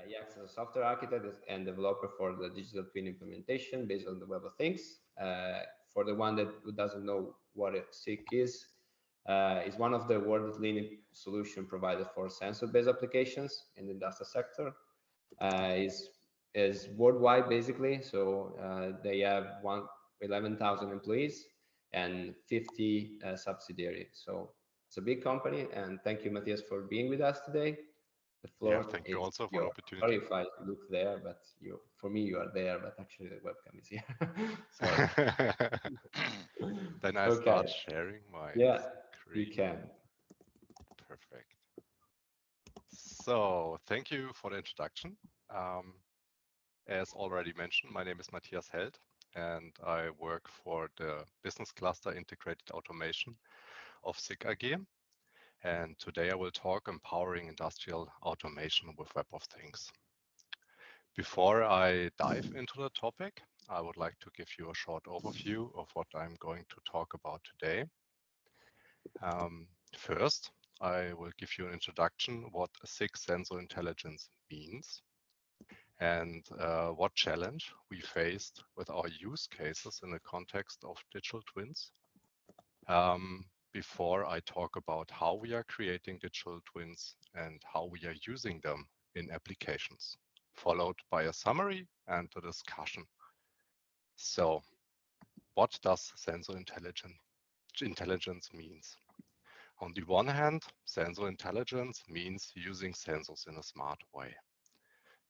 he acts as a software architect and developer for the digital twin implementation based on the Web of Things. For the one that who doesn't know what a SIG is one of the world-leading solution provided for sensor-based applications in the industrial sector. Is worldwide basically, so they have 11,000 employees and 50 subsidiaries. So it's a big company, and thank you, Matthias, for being with us today. The floor thank you is also for the yours. opportunity. Sorry if I look there, but for me, you are there, but actually the webcam is here. Sorry. Then I Okay. start sharing my Yeah, screen. you can. Perfect. So thank you for the introduction. As already mentioned, my name is Matthias Held, and I work for the Business Cluster Integrated Automation of SIG AG. And today I will talk empowering industrial automation with Web of Things. Before I dive into the topic, I would like to give you a short overview of what I'm going to talk about today. First, I will give you an introduction what SIG sensor intelligence means and what challenge we faced with our use cases in the context of digital twins. Before I talk about how we are creating digital twins and how we are using them in applications, followed by a summary and a discussion. So, what does sensor intelligence means? On the one hand, sensor intelligence means using sensors in a smart way.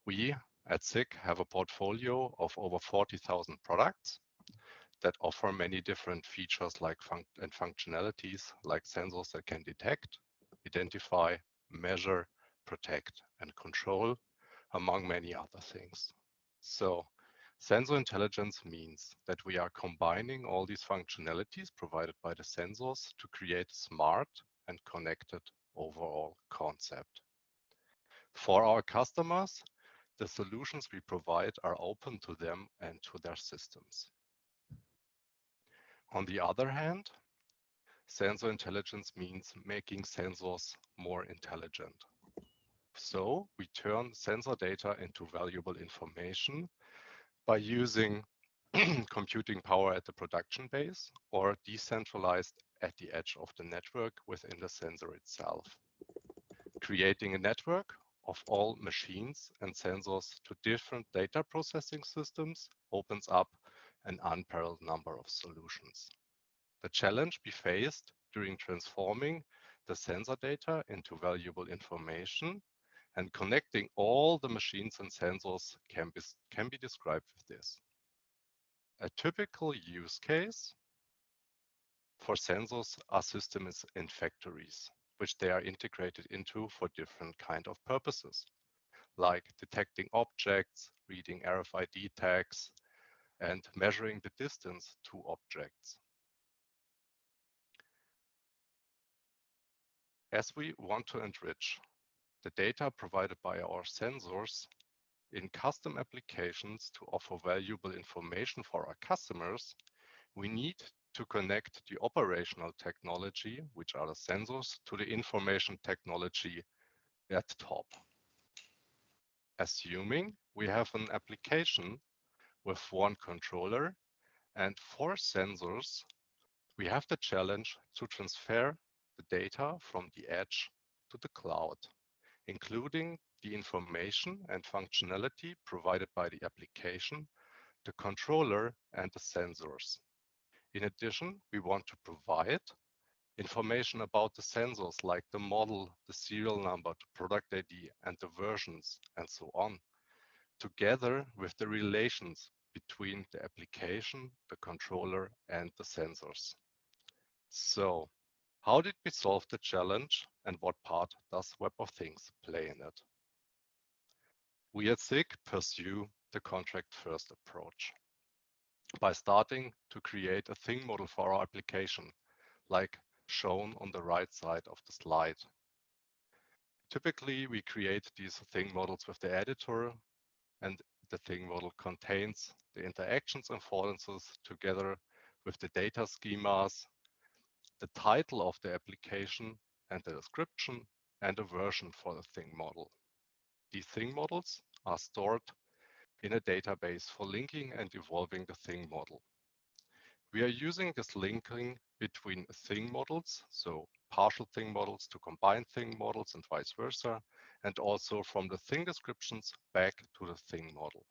We at SIG have a portfolio of over 40,000 products that offer many different features and functionalities like sensors that can detect, identify, measure, protect, and control, among many other things. So sensor intelligence means that we are combining all these functionalities provided by the sensors to create a smart and connected overall concept. For our customers, the solutions we provide are open to them and to their systems. On the other hand, sensor intelligence means making sensors more intelligent. So we turn sensor data into valuable information by using computing power at the production base or decentralized at the edge of the network within the sensor itself. Creating a network of all machines and sensors to different data processing systems opens up an unparalleled number of solutions. The challenge we faced during transforming the sensor data into valuable information and connecting all the machines and sensors can be described with this. A typical use case for sensors are systems in factories, which they are integrated into for different kind of purposes, like detecting objects, reading RFID tags, and measuring the distance to objects. As we want to enrich the data provided by our sensors in custom applications to offer valuable information for our customers, we need to connect the operational technology, which are the sensors, to the information technology at top. Assuming we have an application with one controller and 4 sensors, we have the challenge to transfer the data from the edge to the cloud, including the information and functionality provided by the application, the controller, and the sensors. In addition, we want to provide information about the sensors like the model, the serial number, the product ID, and the versions, and so on, together with the relations between the application, the controller, and the sensors. So, how did we solve the challenge and what part does Web of Things play in it? We at SIG pursue the contract-first approach by starting to create a thing model for our application, like shown on the right side of the slide. Typically, we create these thing models with the editor, and the thing model contains the interactions and affordances together with the data schemas, the title of the application, and the description, and a version for the thing model. These thing models are stored in a database for linking and evolving the thing model. We are using this linking between thing models, so partial thing models to combine thing models and vice versa, and also from the thing descriptions back to the thing model.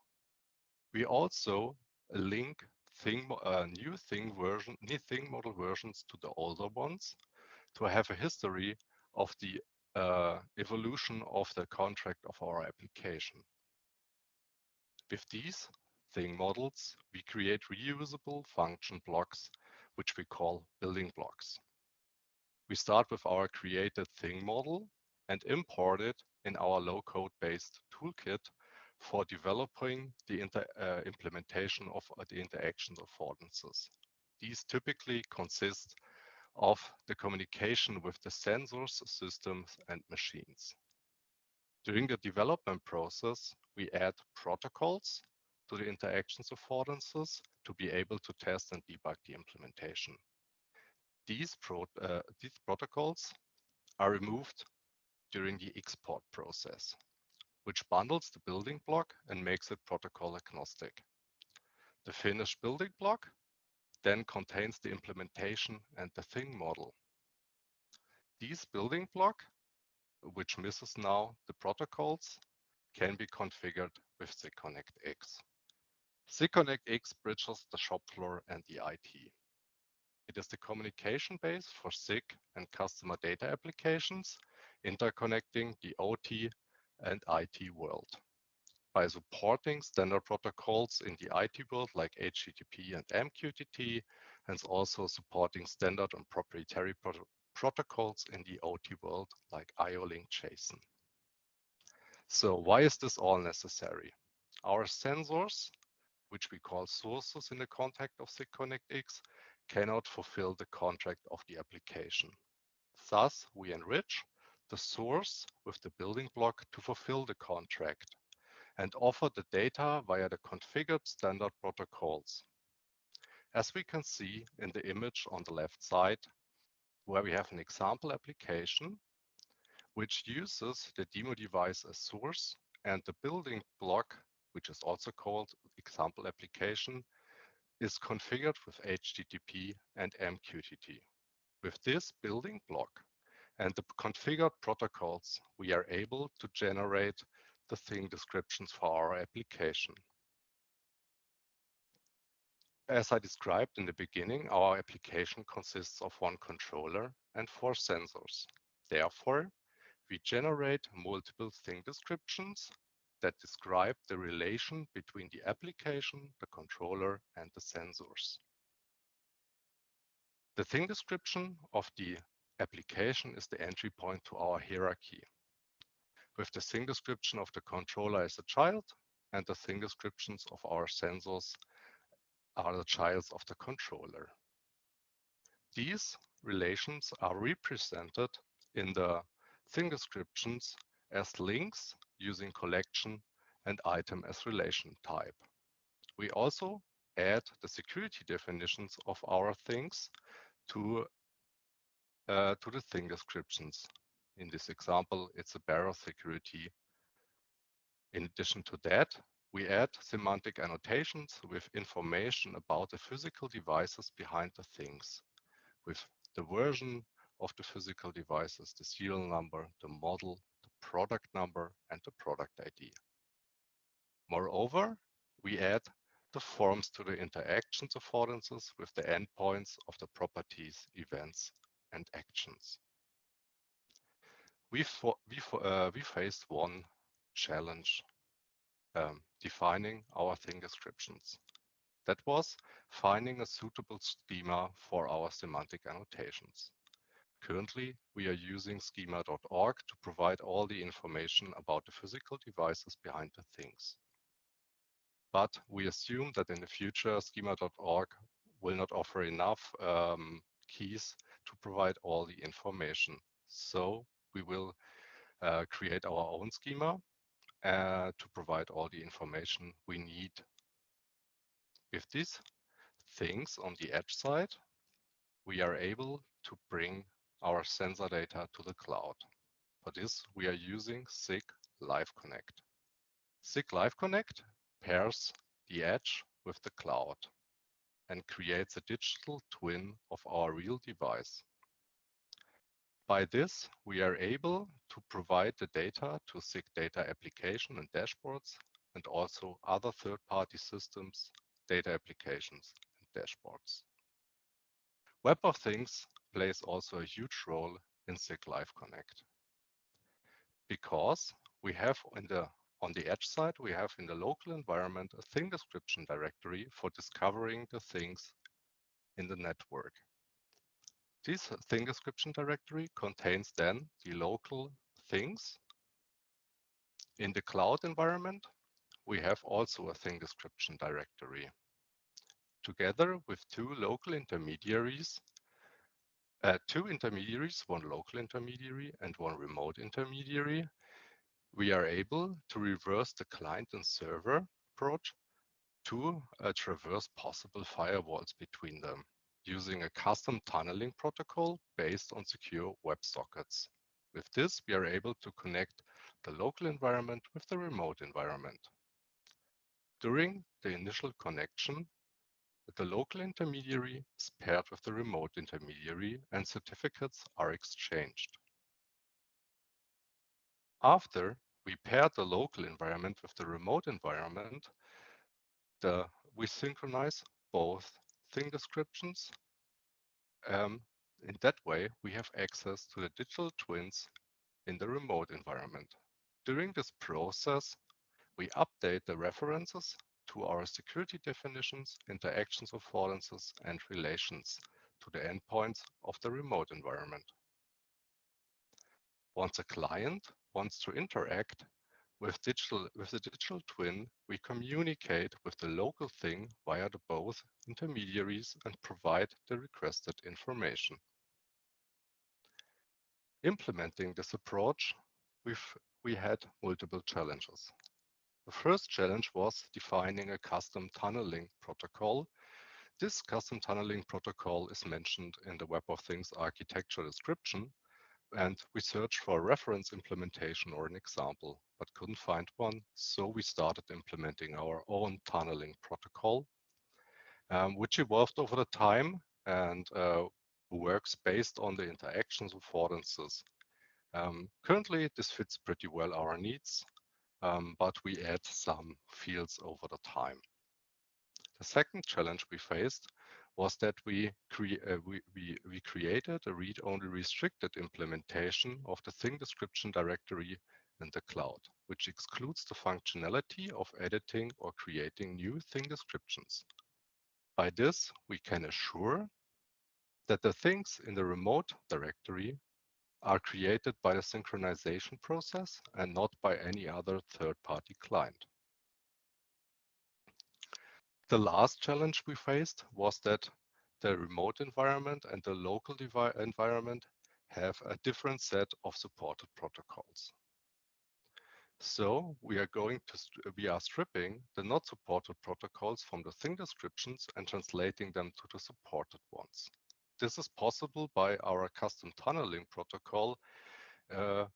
We also link new thing model versions to the older ones to have a history of the evolution of the contract of our application. With these thing models, we create reusable function blocks, which we call building blocks. We start with our created thing model and import it in our low-code based toolkit for developing the implementation of the interaction affordances. These typically consist of the communication with the sensors, systems, and machines. During the development process, we add protocols to the interactions affordances to be able to test and debug the implementation. These protocols are removed during the export process, which bundles the building block and makes it protocol agnostic. The finished building block then contains the implementation and the thing model. These building block, which misses now the protocols, can be configured with SIG-ConnectX. SIG-ConnectX bridges the shop floor and the IT. It is the communication base for SIG and customer data applications, interconnecting the OT and IT world. By supporting standard protocols in the IT world like HTTP and MQTT, and also supporting standard and proprietary protocols in the OT world like IO-Link JSON. So why is this all necessary? Our sensors, which we call sources in the context of SIG-ConnectX, cannot fulfill the contract of the application. Thus, we enrich the source with the building block to fulfill the contract and offer the data via the configured standard protocols. As we can see in the image on the left side, where we have an example application which uses the demo device as source and the building block, which is also called example application, is configured with HTTP and MQTT. With this building block and the configured protocols, we are able to generate the thing descriptions for our application. As I described in the beginning, our application consists of one controller and 4 sensors. Therefore, we generate multiple thing descriptions that describe the relation between the application, the controller, and the sensors. The thing description of the application is the entry point to our hierarchy, with the thing description of the controller as a child and the thing descriptions of our sensors are the childs of the controller. These relations are represented in the thing descriptions as links using collection and item as relation type. We also add the security definitions of our things to the thing descriptions. In this example, it's a barrel security. In addition to that, we add semantic annotations with information about the physical devices behind the things, with the version of the physical devices, the serial number, the model, the product number, and the product ID. Moreover, we add the forms to the interactions affordances with the endpoints of the properties, events, and actions. We faced one challenge defining our thing descriptions. That was finding a suitable schema for our semantic annotations. Currently, we are using schema.org to provide all the information about the physical devices behind the things. But we assume that in the future, schema.org will not offer enough keys to provide all the information. So we will create our own schema to provide all the information we need. With these things on the edge side, we are able to bring our sensor data to the cloud. For this, we are using SIG Live Connect. SIG Live Connect pairs the edge with the cloud and creates a digital twin of our real device. By this, we are able to provide the data to SIG data application and dashboards, and also other third-party systems, data applications, and dashboards. Web of Things plays also a huge role in SIG Live Connect, because we have on the edge side, we have in the local environment a thing description directory for discovering the things in the network. This thing description directory contains then the local things. In the cloud environment, we have also a thing description directory. Together with two local intermediaries, one local intermediary and one remote intermediary, we are able to reverse the client and server approach to traverse possible firewalls between them using a custom tunneling protocol based on secure WebSockets. With this, we are able to connect the local environment with the remote environment. During the initial connection, the local intermediary is paired with the remote intermediary and certificates are exchanged. After we pair the local environment with the remote environment, we synchronize both thing descriptions. In that way, we have access to the digital twins in the remote environment. During this process, we update the references to our security definitions, interactions affordances, and relations to the endpoints of the remote environment. Once a client wants to interact with the digital twin, we communicate with the local thing via the both intermediaries and provide the requested information. Implementing this approach, we had multiple challenges. The first challenge was defining a custom tunneling protocol. This custom tunneling protocol is mentioned in the Web of Things architecture description, and we searched for a reference implementation or an example, but couldn't find one. So we started implementing our own tunneling protocol, which evolved over the time and works based on the interactions affordances. Currently, this fits pretty well our needs, but we add some fields over the time. The second challenge we faced was that we created a read-only restricted implementation of the thing description directory in the cloud, which excludes the functionality of editing or creating new thing descriptions. By this, we can assure that the things in the remote directory are created by the synchronization process and not by any other third-party client. The last challenge we faced was that the remote environment and the local environment have a different set of supported protocols. So we are stripping the not supported protocols from the thing descriptions and translating them to the supported ones. This is possible by our custom tunneling protocol,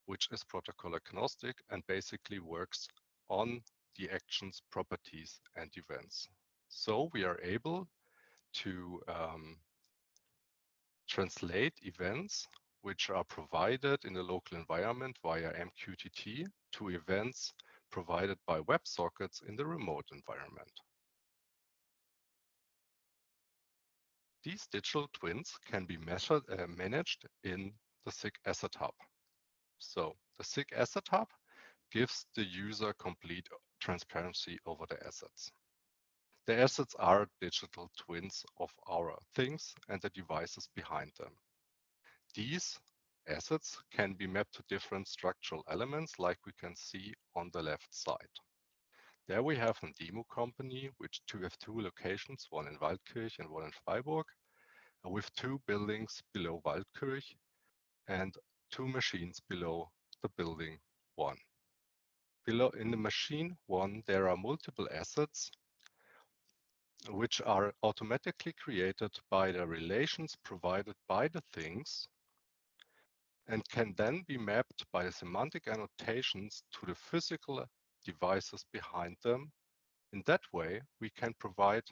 which is protocol agnostic and basically works on the actions, properties, and events. So we are able to translate events which are provided in the local environment via MQTT to events provided by WebSockets in the remote environment. These digital twins can be managed in the SIG Asset Hub. So the SIG Asset Hub gives the user complete transparency over the assets. The assets are digital twins of our things and the devices behind them. These assets can be mapped to different structural elements like we can see on the left side. There we have a demo company which have two locations, one in Waldkirch and one in Freiburg, with two buildings below Waldkirch and two machines below the building 1. Below in the machine 1, there are multiple assets which are automatically created by the relations provided by the things and can then be mapped by semantic annotations to the physical devices behind them. In that way, we can provide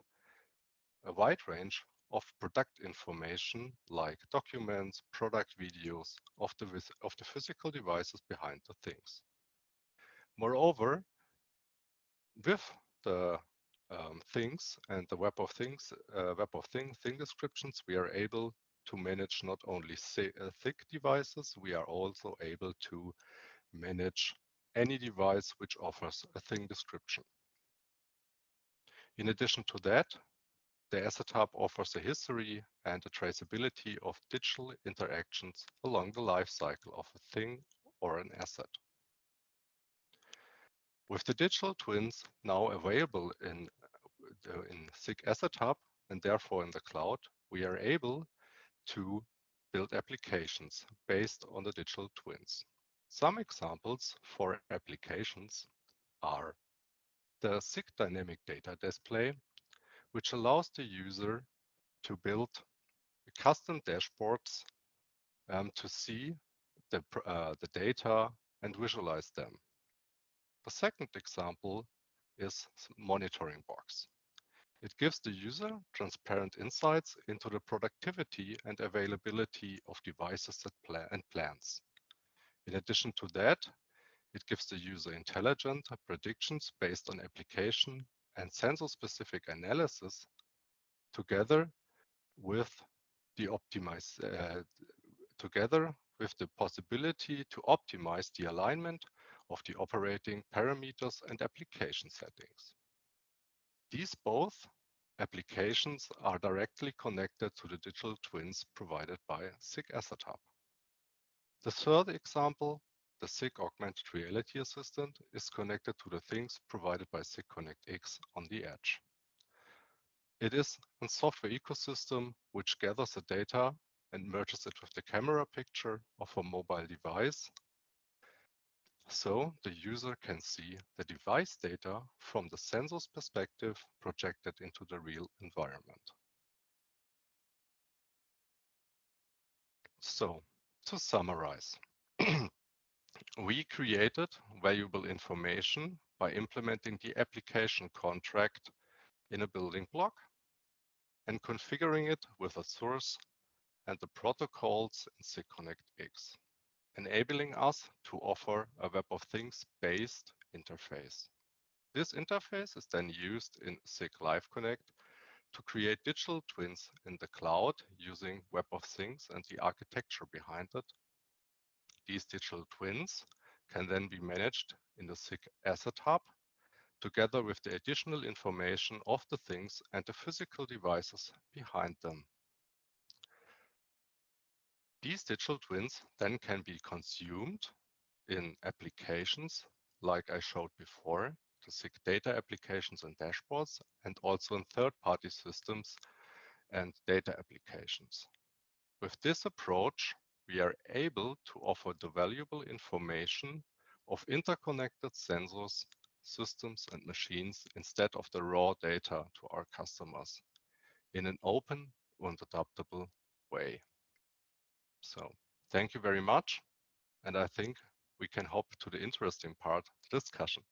a wide range of product information like documents, product videos of the physical devices behind the things. Moreover, with the things and the Web of Things thing descriptions, we are able to manage not only thick devices, we are also able to manage any device which offers a thing description. In addition to that, the Asset Hub offers a history and a traceability of digital interactions along the life cycle of a thing or an asset. With the digital twins now available in SIG Asset Hub and therefore in the cloud, we are able to build applications based on the digital twins. Some examples for applications are the SIG Dynamic Data Display, which allows the user to build custom dashboards to see the data and visualize them. The second example is Monitoring Box. It gives the user transparent insights into the productivity and availability of devices and plans. In addition to that, it gives the user intelligent predictions based on application and sensor-specific analysis together with the possibility to optimize the alignment of the operating parameters and application settings. These both applications are directly connected to the digital twins provided by SIG Asset Hub. The third example, the SIG Augmented Reality Assistant, is connected to the things provided by SIG Connect X on the edge. It is a software ecosystem which gathers the data and merges it with the camera picture of a mobile device, so the user can see the device data from the sensor's perspective projected into the real environment. So, to summarize, we created valuable information by implementing the application contract in a building block and configuring it with a source and the protocols in SIG Connect X, enabling us to offer a Web of Things based interface. This interface is then used in SIG Live Connect to create digital twins in the cloud using Web of Things and the architecture behind it. These digital twins can then be managed in the SIG Asset Hub together with the additional information of the things and the physical devices behind them. These digital twins then can be consumed in applications like I showed before, the SIG data applications and dashboards, and also in third-party systems and data applications. With this approach, we are able to offer the valuable information of interconnected sensors, systems, and machines instead of the raw data to our customers in an open and adaptable way. So thank you very much. And I think we can hop to the interesting part, the discussion.